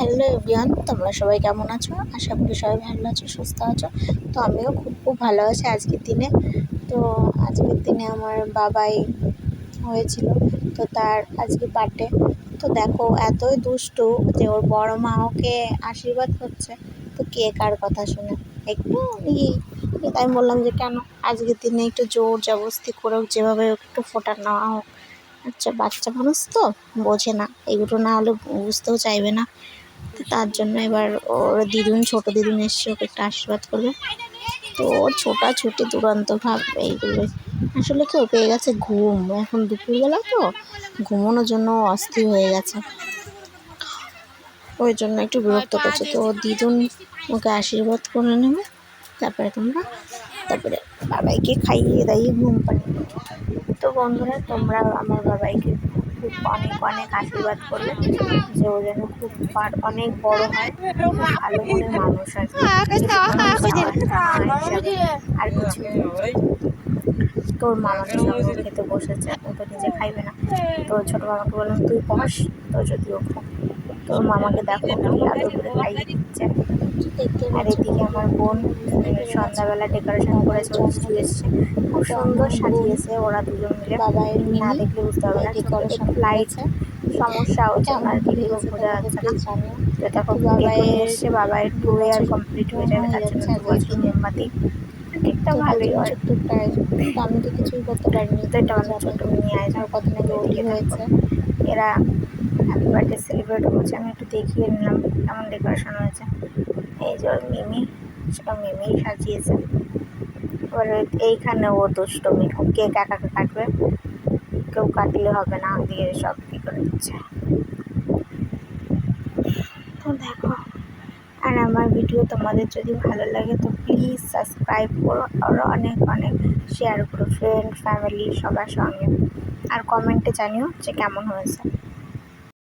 Hello everyone, তোমরা সবাই কেমন আছো? আশা করি সবাই ভালো আছো, সুস্থ আছো। তো আমিও খুব ভালো আছি আজকের দিনে। তো আজকের দিনে আমার বাবাই হয়েছিল, তো তার আজকে বার্থডে। তো দেখো এতই দুষ্টু যে ওর বড় মা ওকে আশীর্বাদ করছে। তো কে কার কথা শুনে একটু তাই বললাম যে কেন আজকের দিনে একটু জোর জবরদস্তি করে হোক, যেভাবে হোক একটু ফোঁটা নেওয়া হোক। আচ্ছা, বাচ্চা মানুষ তো বোঝে না, এগুলো না হলে বুঝতেও চাইবে না। তো তার জন্য এবার ওর দিদুন, ছোটো দিদুন এসছে ওকে একটা আশীর্বাদ করবে। তো ওর ছোটাছুটি দুরন্ত ভাব এইগুলো। আসলে কেউ পেয়ে গেছে ঘুম, এখন দুপুরবেলা তো ঘুমানোর জন্য অস্থির হয়ে গেছে, ওই জন্য একটু বিরক্ত করছে। তো ওর দিদুন ওকে আশীর্বাদ করে নেবে, তারপরে বাবাইকে খাইয়ে দাইয়ে ঘুম পাড়িয়ে দেবো। তো বন্ধুরা, তোমরা আমার বাবাইকে খুব অনেক অনেক আশীর্বাদ করবে যে ও যেন খুব অনেক বড় হয়, খুব ভালো মনের মানুষ আর কি। আর কিছু তোর মামা তো সঙ্গে খেতে বসেছে, ও তো নিজে খাইবে না। তো ছোটো মামাকে বললাম তুই বস, তো যদিও তোর মামাকে দেখো কি আদর করে খাইয়ে দিচ্ছে। আর এদিকে আমার বোন সন্ধ্যাবেলা ডেকোরেশন করেছে, স্টুল এসছে, খুব সুন্দর সাজিয়েছে ওরা দুজন মিলে। বাবাই না দেখলে বুঝতে পারবে না, ডেকোরেশন লাইট সমস্যা হচ্ছে আর কি, বোঝা যাচ্ছে না। তো দেখো বাবাই এসছে, বাবাই 2 ইয়ার কমপ্লিট হয়ে যাবে, তার জন্য 2 বছর মোমবাতি ঠিকটা ভালোই হয়। ছোট্ট একটা আয়োজন, কিন্তু আমি তো কিছুই করতে পারিনি। তো এটা আমাদের ছোট্ট মিনি আয়োজন, কত না তৈরি হয়েছে। এরা হ্যাপি বার্থডে সেলিব্রেট করছে, আমি একটু দেখিয়ে নিলাম কেমন ডেকোরেশন হয়েছে। এই যে মিমি, সেটা মিমি সাজিয়েছে। এবার এইখানে ও দুষ্টমি, কেক একা কাটবে, কেউ কাটলে হবে না, দিয়ে সব কী করে দিচ্ছে। তো দেখো, আর আমার ভিডিও তোমাদের যদি ভালো লাগে তো প্লিজ সাবস্ক্রাইব করো, আর অনেক অনেক শেয়ার করো ফ্রেন্ড ফ্যামিলি সবার সঙ্গে। আর কমেন্টে জানিও যে কেমন হয়েছে।